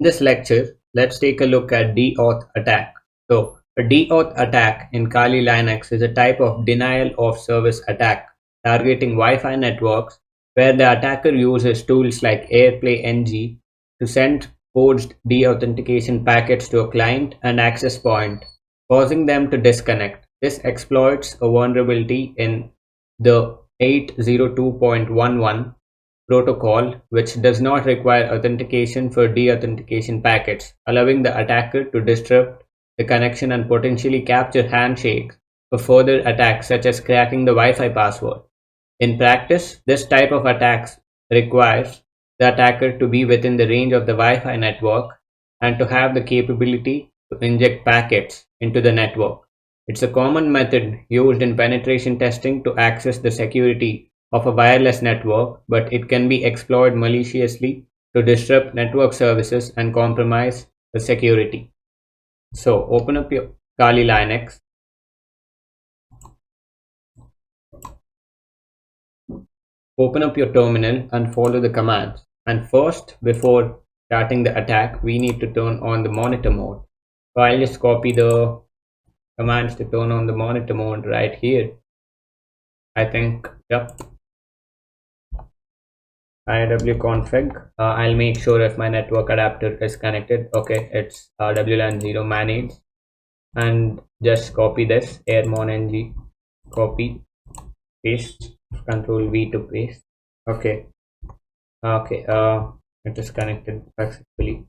In this lecture, let's take a look at deauth attack. So, a deauth attack in Kali Linux is a type of denial of service attack targeting Wi-Fi networks where the attacker uses tools like Airplay-ng to send forged deauthentication packets to a client and access point, causing them to disconnect. This exploits a vulnerability in the 802.11 protocol, which does not require authentication for deauthentication packets, allowing the attacker to disrupt the connection and potentially capture handshakes for further attacks such as cracking the Wi-Fi password. In practice, this type of attacks requires the attacker to be within the range of the Wi-Fi network and to have the capability to inject packets into the network. It's a common method used in penetration testing to access the security of a wireless network, but it can be exploited maliciously to disrupt network services and compromise the security. So open up your Kali Linux. Open up your terminal and follow the commands. And first, before starting the attack, we need to turn on the monitor mode. So I'll just copy the commands to turn on the monitor mode right here. I think, yep. iwconfig. I'll make sure if my network adapter is connected. Okay, it's WLAN 0 managed, and just copy this airmon-ng, copy, paste, Control V to paste. Okay, it is connected successfully.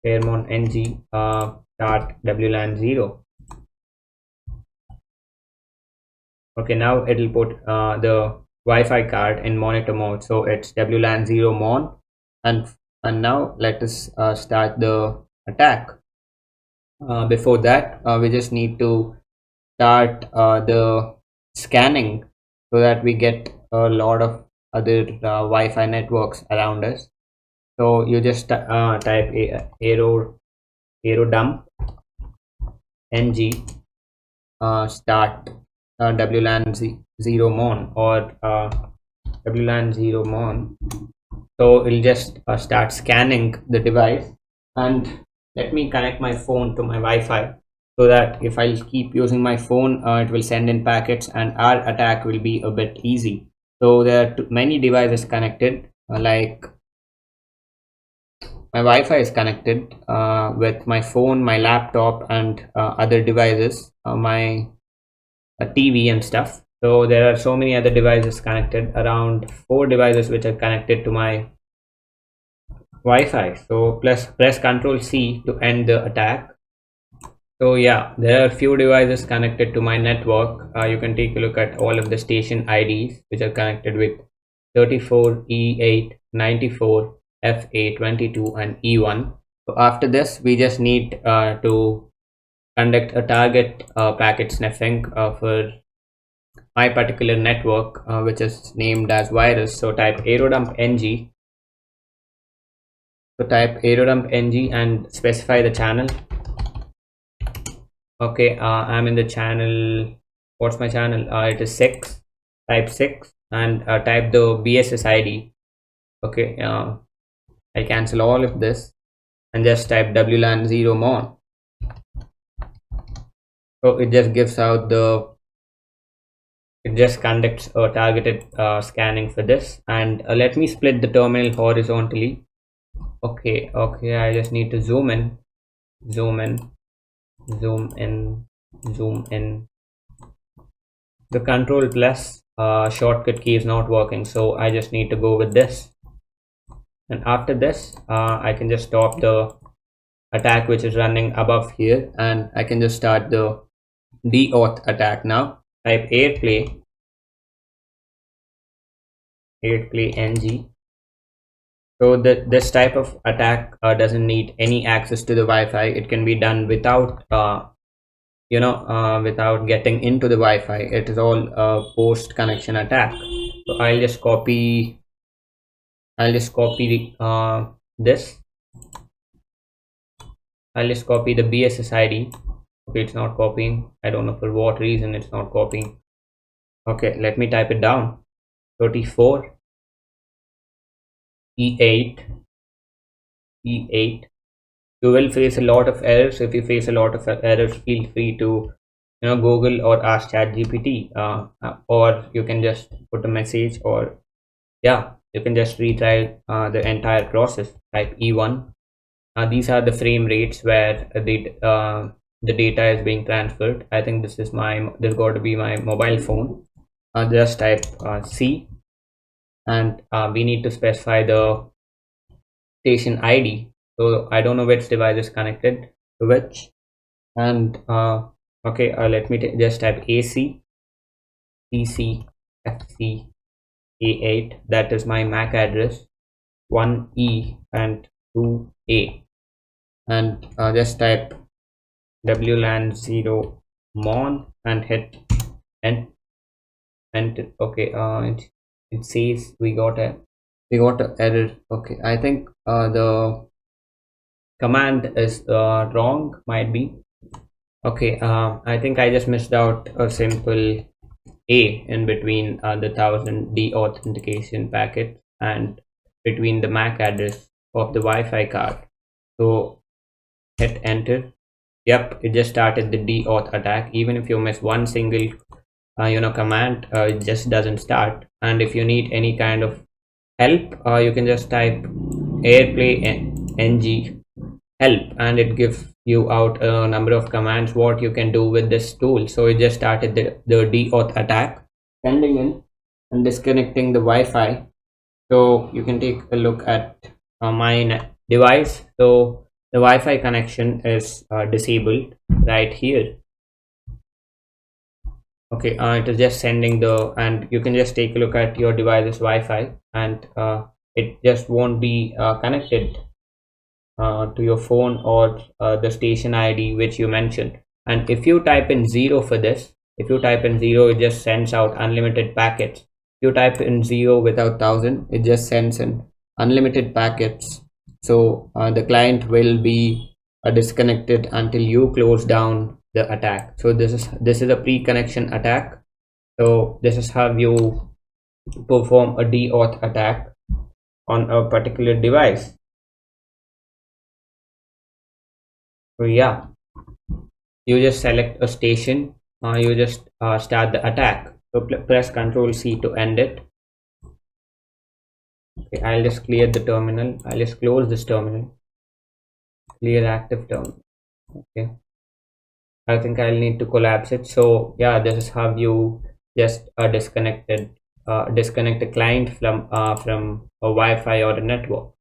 airmon-ng start WLAN 0. Okay, now it will put the Wi-Fi card in monitor mode, so it's WLAN 0 mon, and now let us start the attack. Before that, we just need to start the scanning so that we get a lot of other Wi-Fi networks around us. So you just type Airodump-ng start WLAN 0 mon or WLAN 0 mon. So it'll just start scanning the device, and let me connect my phone to my Wi-Fi so that if I keep using my phone, it will send in packets and our attack will be a bit easy. So there are many devices connected, like my Wi-Fi is connected with my phone, my laptop, and other devices, my TV and stuff. So there are so many other devices connected, around 4 devices which are connected to my Wi-Fi. So press Ctrl C to end the attack. So yeah, there are few devices connected to my network. You can take a look at all of the station IDs which are connected with 34, E8, 94, F8, 22 and E1. So after this, we just need to conduct a target packet sniffing for my particular network, which is named as virus. So type Airodump-ng. So type Airodump-ng and specify the channel. Okay, I'm in the channel. What's my channel? It is 6. Type 6 and type the BSS ID. Okay, I cancel all of this and just type WLAN 0 mon. So it just gives out it just conducts a targeted scanning for this, and let me split the terminal horizontally. Okay, I just need to zoom in. The Control plus shortcut key is not working, so I just need to go with this, and after this I can just stop the attack which is running above here, and I can just start the deauth attack. Now type airplay-ng. So this type of attack doesn't need any access to the Wi-Fi. It can be done without without getting into the Wi-Fi. It is all a post connection attack. So I'll just copy this. I'll just copy the BSS ID. Okay, it's not copying. I don't know for what reason it's not copying. Okay, let me type it down. 34, E8, E8. You will face a lot of errors. If you face a lot of errors, feel free to Google or ask ChatGPT, or you can just put a message, or yeah, you can just retry the entire process. Type E1. These are the frame rates where the data is being transferred. I think this got to be my mobile phone. Just type C, and we need to specify the station ID. So I don't know which device is connected to which, and okay, let me just type AC, PC, FC, A8. That is my MAC address, 1E and 2A, and just type WLAN 0 mon and hit enter. Okay, it says we got a error. Okay, I think the command is wrong, might be. Okay, I think I just missed out a simple A in between the 1000 deauthentication packet and between the MAC address of the Wi-Fi card. So hit enter. Yep, it just started the deauth attack. Even if you miss one single command, it just doesn't start. And if you need any kind of help, you can just type airplay-ng help, and it gives you out a number of commands what you can do with this tool. So it just started the deauth attack, sending in and disconnecting the Wi-Fi. So you can take a look at my device. So the Wi-Fi connection is disabled right here. Okay, it is just sending and you can just take a look at your device's Wi-Fi, and it just won't be connected to your phone or the station ID which you mentioned. And if you type in 0 for this, if you type in 0, it just sends out unlimited packets. If you type in 0 without 1000, it just sends in unlimited packets. So the client will be disconnected until you close down the attack. So this is a pre-connection attack. So this is how you perform a deauth attack on a particular device. So yeah, you just select a station, you just start the attack. So press Ctrl C to end it. Okay, I'll just clear the terminal. I'll just close this terminal. Clear active terminal. Okay, I think I'll need to collapse it. So yeah, this is how you just disconnect a client from a Wi-Fi or a network.